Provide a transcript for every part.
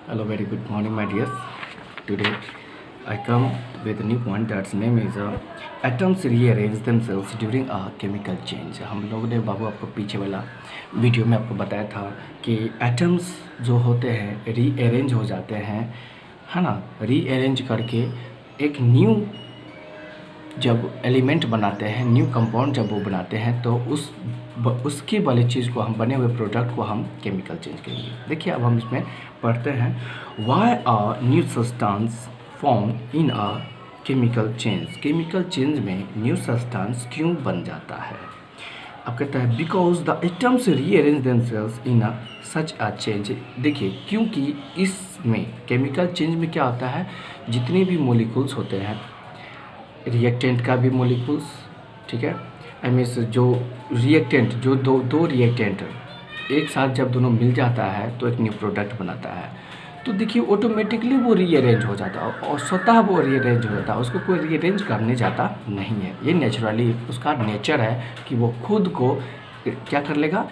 Hello, very good morning, my dears. Today I come with a new point that's name is atoms rearrange themselves during a chemical change. हम लोगों ने बाबू आपको पीछे वाला video में आपको बताया था कि एटम्स जो होते हैं रीअरेंज हो जाते हैं, है ना। रीअरेंज करके एक न्यू जब एलिमेंट बनाते हैं, न्यू कंपाउंड जब वो बनाते हैं तो उसकी वाली चीज़ को हम बने हुए प्रोडक्ट को हम केमिकल चेंज करेंगे। देखिए अब हम इसमें पढ़ते हैं why are new substance form in a chemical change. Chemical change में न्यू सब्सटेंस क्यों बन जाता है। अब कहता है because the atoms rearrange themselves in a such a change. देखिए क्योंकि इसमें केमिकल चेंज में क्या होता है, जितने भी मोलिकुल्स होते हैं, रिएक्टेंट का भी मोलिकुल्स, ठीक है, आई मीन्स जो रिएक्टेंट जो दो रिएक्टेंट एक साथ जब दोनों मिल जाता है तो एक न्यू प्रोडक्ट बनाता है। तो देखिए ऑटोमेटिकली वो रीअरेंज हो जाता है और स्वतः वो रीअरेंज हो जाता है, उसको कोई रीअरेंज करने जाता नहीं है। ये नेचुरली उसका नेचर है कि वो खुद को क्या कर लेगा,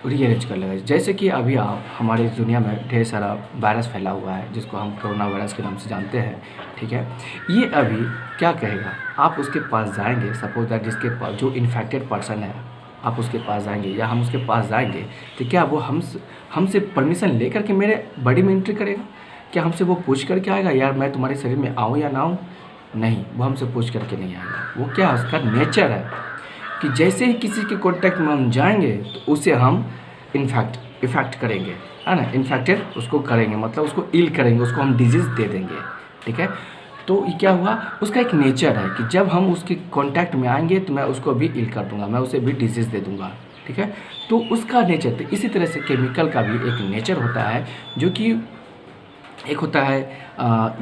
रीअरेंज कर लेगा। जैसे कि अभी आप हमारी दुनिया में ढेर सारा वायरस फैला हुआ है जिसको हम कोरोना वायरस के नाम से जानते हैं, ठीक है। ये अभी क्या कहेगा, आप उसके पास जाएंगे, सपोज दैट जिसके पास जो इन्फेक्टेड पर्सन है, आप उसके पास जाएंगे या हम उसके पास जाएंगे तो क्या वो हमसे परमिशन लेकर के मेरे बॉडी में एंट्री करेगा? क्या हमसे वो पूछ करके आएगा यार मैं तुम्हारे शरीर में आऊँ या ना आऊँ? नहीं, वो हमसे पूछ करके नहीं आएगा। वो क्या उसका नेचर है कि जैसे ही किसी के कॉन्टैक्ट में हम जाएंगे तो उसे हम इफेक्ट करेंगे, है ना। इन्फेक्टेड उसको करेंगे, मतलब उसको इल करेंगे, उसको हम डिजीज़ दे देंगे, ठीक है। तो ये क्या हुआ, उसका एक नेचर है कि जब हम उसके कांटेक्ट में आएंगे तो मैं उसको भी इल कर दूंगा, मैं उसे भी डिजीज़ दे दूंगा, ठीक है। तो उसका नेचर, तो इसी तरह से केमिकल का भी एक नेचर होता है जो कि एक होता है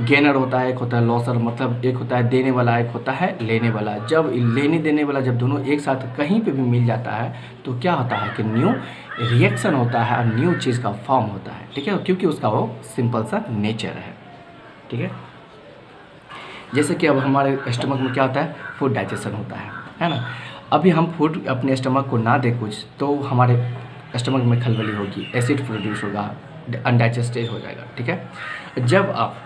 गेनर होता है, एक होता है लॉसर, मतलब एक होता है देने वाला, एक होता है लेने वाला। जब लेने देने वाला जब दोनों एक साथ कहीं पे भी मिल जाता है तो क्या होता है कि न्यू रिएक्शन होता है और न्यू चीज़ का फॉर्म होता है, ठीक है, क्योंकि उसका वो सिंपल सा नेचर है, ठीक है। जैसे कि अब हमारे स्टमक में क्या होता है, फूड डाइजेशन होता है ना। अभी हम फूड अपने स्टमक को ना दे कुछ तो हमारे स्टमक में खलबली होगी, एसिड प्रोड्यूस होगा, अनडाइजेस्टेड हो जाएगा, ठीक है। जब आप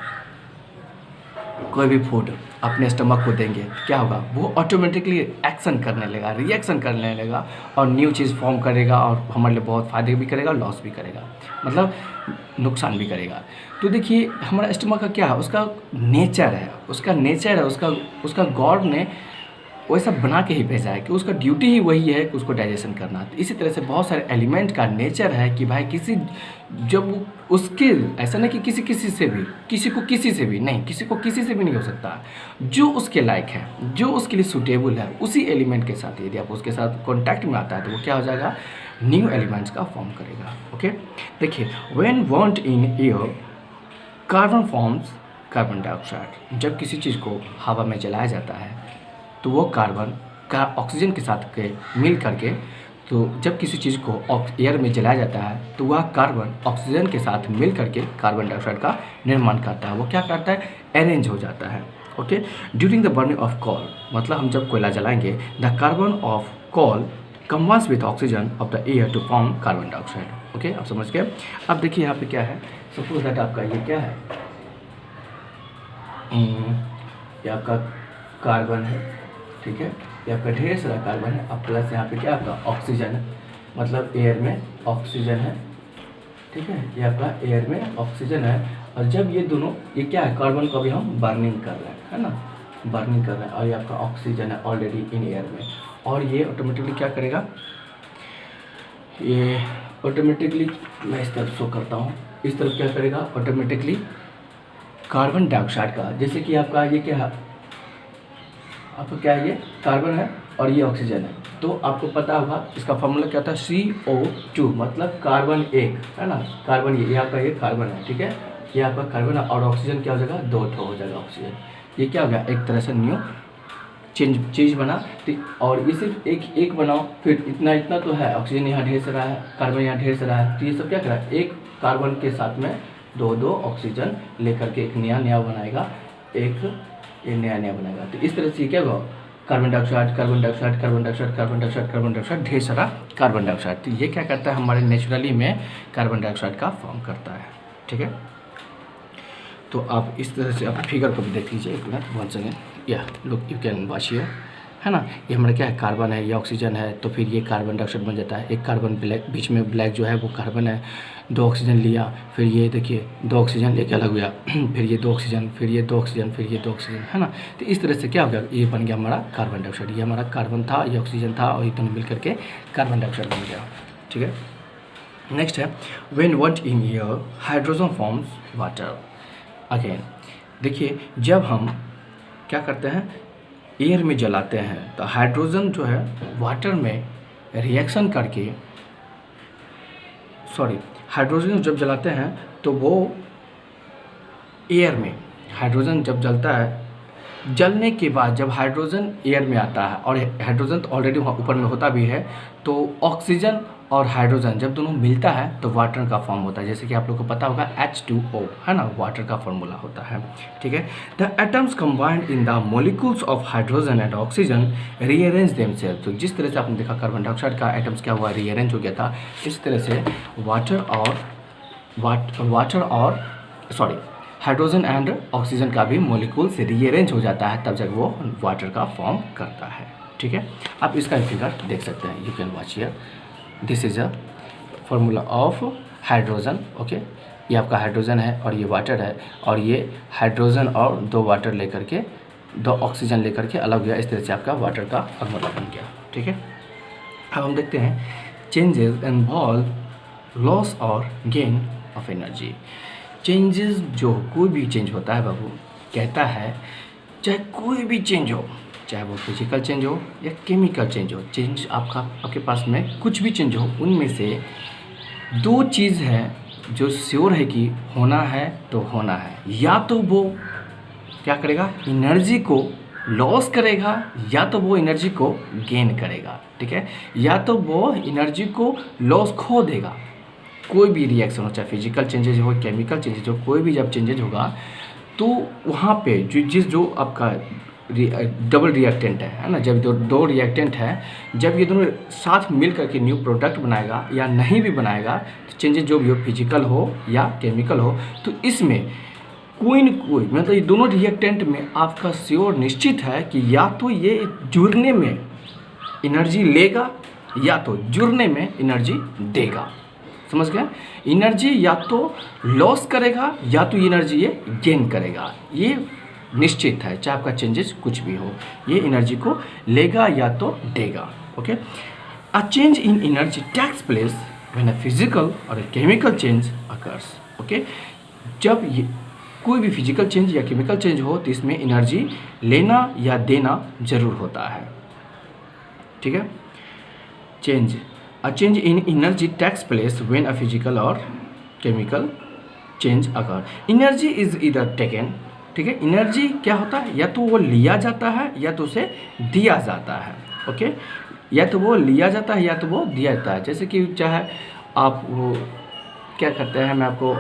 कोई भी फूड अपने स्टमक को देंगे क्या होगा, वो ऑटोमेटिकली एक्शन करने लगेगा, रिएक्शन करने लगेगा और न्यू चीज़ फॉर्म करेगा और हमारे लिए बहुत फ़ायदे भी करेगा, लॉस भी करेगा, मतलब नुकसान भी करेगा। तो देखिए हमारा स्टमक का क्या है, उसका नेचर है, उसका गॉड ने वैसा बना के ही भेजा है कि उसका ड्यूटी ही वही है कि उसको डाइजेशन करना। तो इसी तरह से बहुत सारे एलिमेंट का नेचर है कि भाई जब उसके ऐसा नहीं कि किसी से भी किसी को किसी से भी नहीं हो सकता, जो उसके लायक है, जो उसके लिए सूटेबल है, उसी एलिमेंट के साथ यदि आप उसके साथ कॉन्टैक्ट में आता है तो वो क्या हो जाएगा, न्यू एलिमेंट्स का फॉर्म करेगा, ओके। देखिए when burned in air carbon forms carbon dioxide. जब किसी चीज़ को हवा में जलाया जाता है तो वो कार्बन का ऑक्सीजन के साथ मिल करके, तो जब किसी चीज़ को एयर में जलाया जाता है तो वह कार्बन ऑक्सीजन के साथ मिल करके कार्बन डाइऑक्साइड का निर्माण करता है। वो क्या करता है, अरेंज हो जाता है, okay. During the burning of coal, मतलब हम जब कोयला जलाएंगे, the carbon of coal combines with oxygen of the air to form carbon dioxide, okay. आप समझ गए। अब देखिए यहाँ पे क्या है, सपोज दैट आपका ये क्या है, ये आपका कार्बन है, ठीक है, ये आपका ढेर सारा कार्बन है, अब प्लस यहाँ पे क्या आपका ऑक्सीजन है, मतलब एयर में ऑक्सीजन है, ठीक है, ये आपका एयर में ऑक्सीजन है। और जब ये दोनों, ये क्या है, कार्बन को अभी हम बर्निंग कर रहे हैं, है ना, बर्निंग कर रहे हैं, और ये आपका ऑक्सीजन है ऑलरेडी इन एयर में, और ये ऑटोमेटिकली क्या करेगा, ये ऑटोमेटिकली, मैं इस तरफ शो करता हूँ, इस तरफ क्या करेगा, ऑटोमेटिकली कार्बन डाइऑक्साइड का, जैसे कि आपका ये क्या है, आपको क्या है, ये कार्बन है और ये ऑक्सीजन है, तो आपको पता होगा इसका फॉर्मूला क्या होता है, CO2, मतलब कार्बन एक, है ना, कार्बन ये आपका ये कार्बन है, ठीक है, ये आपका कार्बन है, और ऑक्सीजन क्या हो जाएगा, 2 हो जाएगा ऑक्सीजन। ये क्या हो गया, एक तरह से न्यू चीज़ बना, और ये सिर्फ एक बनाओ, फिर इतना तो है, ऑक्सीजन यहाँ ढेर सारा है, कार्बन यहाँ ढेर सारा है, तो ये सब क्या करा, एक कार्बन के साथ में दो ऑक्सीजन लेकर के एक नया बनाएगा, एक ये नया बनाएगा। तो इस तरह से क्या होगा, carbon dioxide carbon dioxide carbon dioxide carbon dioxide carbon dioxide, ढेर सारा कार्बन डाइऑक्साइड। तो ये क्या करता है, हमारे नेचुरली में कार्बन डाइऑक्साइड का फॉर्म करता है, ठीक है। तो आप इस तरह से आप फिगर को भी देख लीजिए एक मिनट, वन सेकेंड, या look you can watch here, है ना। ये हमारा क्या है, कार्बन है, ये ऑक्सीजन है, तो फिर ये कार्बन डाइऑक्साइड बन जाता है। एक कार्बन ब्लैक, बीच में ब्लैक जो है वो कार्बन है, 2 ऑक्सीजन लिया, फिर ये देखिए 2 ऑक्सीजन लेके अलग हुआ, फिर ये 2 ऑक्सीजन, फिर ये 2 ऑक्सीजन, फिर ये 2 ऑक्सीजन, है ना। तो इस तरह से क्या हो गया, ये बन गया हमारा कार्बन डाइऑक्साइड। ये हमारा कार्बन था, ये ऑक्सीजन था, और ये दोनों मिल करके कार्बन डाइऑक्साइड बन गया, ठीक है। नेक्स्ट है when one in air hydrogen forms water. Again देखिए, जब हम क्या करते हैं, एयर में जलाते हैं, तो हाइड्रोजन जो है वाटर में रिएक्शन करके, हाइड्रोजन जब जलाते हैं तो वो एयर में, हाइड्रोजन जब जलता है, जलने के बाद जब हाइड्रोजन एयर में आता है, और हाइड्रोजन तो ऑलरेडी वहाँ ऊपर में होता भी है, तो ऑक्सीजन और हाइड्रोजन जब दोनों मिलता है तो वाटर का फॉर्म होता है। जैसे कि आप लोग को पता होगा H2O, है ना, वाटर का फॉर्मूला होता है, ठीक है। The atoms combined in the molecules of hydrogen and oxygen rearrange themself. तो जिस तरह से आपने देखा कार्बन डाइऑक्साइड का एटम्स क्या हुआ, रीअरेंज हो गया था, इस तरह से हाइड्रोजन एंड ऑक्सीजन का भी मॉलिक्यूल से रीअरेंज हो जाता है, तब जब वो वाटर का फॉर्म करता है, ठीक है। आप इसका फिगर देख सकते हैं, you can watch here, this is a formula of hydrogen, okay. ये आपका हाइड्रोजन है और ये वाटर है, और ये हाइड्रोजन और 2 वाटर लेकर के, 2 ऑक्सीजन लेकर के अलग गया, इस तरह से आपका वाटर का फॉर्मूला बन गया, ठीक है। अब हम देखते हैं चेंजेस इन्वॉल्व लॉस और गेन ऑफ एनर्जी। चेंजेस जो कोई भी चेंज होता है बाबू, कहता है चाहे कोई भी चेंज हो, चाहे वो फिजिकल चेंज हो या केमिकल चेंज हो, चेंज आपके पास में कुछ भी चेंज हो, उनमें से 2 चीज़ है जो श्योर है कि होना है तो होना है, या तो वो क्या करेगा, एनर्जी को लॉस करेगा, या तो वो एनर्जी को गेन करेगा, ठीक है, या तो वो एनर्जी को लॉस खो देगा। कोई भी रिएक्शन हो, चाहे फिजिकल चेंजेज हो, केमिकल चेंजेज हो, कोई भी जब चेंजेज होगा तो वहाँ पे जो आपका डबल रिएक्टेंट है ना, जब दो रिएक्टेंट है, जब ये दोनों साथ मिल करके न्यू प्रोडक्ट बनाएगा या नहीं भी बनाएगा, तो चेंजेस जो भी हो, फिजिकल हो या केमिकल हो, तो इसमें कोई न कोई, मतलब ये दोनों रिएक्टेंट में आपका श्योर निश्चित है कि या तो ये जुड़ने में एनर्जी लेगा या तो जुड़ने में एनर्जी देगा, समझ गए। एनर्जी या तो लॉस करेगा या तो एनर्जी ये गेन करेगा, ये निश्चित है, चाहे आपका चेंजेस कुछ भी हो, ये एनर्जी को लेगा या तो देगा, okay. A change in energy takes place when a physical और a chemical change occurs, okay. जब ये कोई भी फिजिकल चेंज या केमिकल चेंज हो तो इसमें एनर्जी लेना या देना जरूर होता है, ठीक है। A change in energy takes place when a physical or chemical change occur. Energy is either taken, ठीक है। एनर्जी क्या होता है, या तो वो लिया जाता है या तो उसे दिया जाता है, ओके। या तो वो लिया जाता है या तो वो दिया जाता है। जैसे कि चाहे आप वो क्या करते हैं, मैं आपको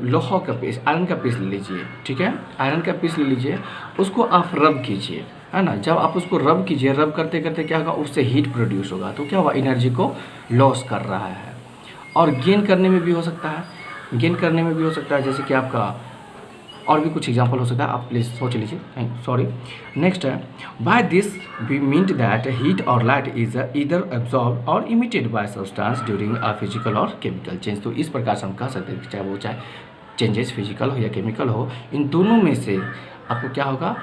लोहा का पीस, आयरन का पीस ले लीजिए, ठीक है। आयरन का पीस ले लीजिए, उसको आप रब कीजिए, है ना। जब आप उसको रब कीजिए, रब करते करते क्या होगा, उससे हीट प्रोड्यूस होगा, तो क्या हुआ, एनर्जी को लॉस कर रहा है। और गेन करने में भी हो सकता है, गेन करने में भी हो सकता है, जैसे कि आपका और भी कुछ एग्जांपल हो सकता है, आप प्लीज़ सोच लीजिए, सॉरी। नेक्स्ट है, by this we mean that heat और लाइट इज ईदर एब्जॉर्ब और emitted by substance during a physical और केमिकल चेंज। तो इस प्रकार से हम कह सकते हैं कि चाहे चेंजेस फिजिकल हो या केमिकल हो, इन दोनों में से आपको क्या होगा,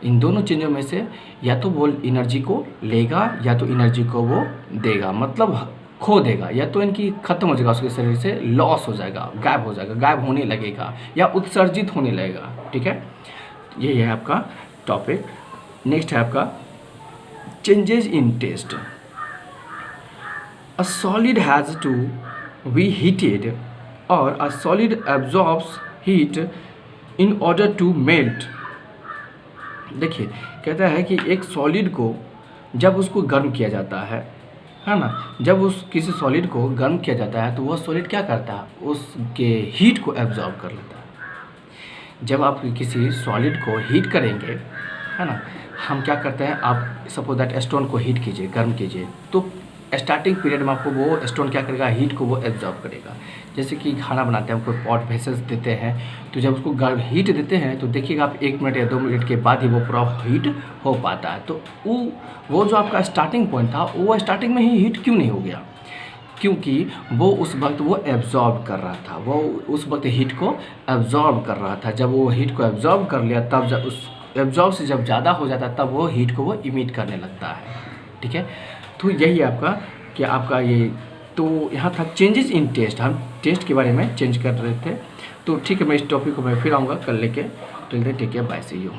इन दोनों चेंजों में से या तो वो एनर्जी को लेगा या तो एनर्जी को वो देगा, मतलब खो देगा, या तो इनकी खत्म हो जाएगा, उसके शरीर से लॉस हो जाएगा, गायब हो जाएगा, गायब होने लगेगा या उत्सर्जित होने लगेगा, ठीक है। ये है आपका टॉपिक। नेक्स्ट है आपका changes in state. A solid has to be heated और a solid absorbs heat in order to melt. देखिए, कहता है कि एक सॉलिड को जब उसको गर्म किया जाता है ना, जब उस किसी सॉलिड को गर्म किया जाता है तो वह सॉलिड क्या करता है, उसके हीट को एब्जॉर्ब कर लेता है। जब आप किसी सॉलिड को हीट करेंगे, है ना, हम क्या करते हैं, आप सपोज दैट स्टोन को हीट कीजिए, गर्म कीजिए, तो स्टार्टिंग पीरियड में आपको वो स्टोन क्या करेगा, हीट को वो एब्जॉर्ब करेगा। जैसे कि खाना बनाते हैं, हम कोई पॉट वेसल्स देते हैं, तो जब उसको हीट देते हैं तो देखिएगा आप 1 मिनट या 2 मिनट के बाद ही वो पूरा हीट हो पाता है। तो वो जो आपका स्टार्टिंग पॉइंट था, वो स्टार्टिंग में ही हीट क्यों नहीं हो गया? क्योंकि वो उस वक्त वो एब्जॉर्ब कर रहा था, वो उस वक्त हीट को एब्जॉर्ब कर रहा था। जब वो हीट को एब्जॉर्ब कर लिया, तब जब उस एब्जॉर्ब से जब ज़्यादा हो जाता है, तब वो हीट को वो इमिट करने लगता है। ठीक है, तो यही आपका कि आपका ये तो यहाँ था चेंजेस इन टेस्ट। हम टेस्ट के बारे में चेंज कर रहे थे। तो ठीक है, मैं इस टॉपिक को मैं फिर आऊँगा कल लेके। Till then take care, bye, see you.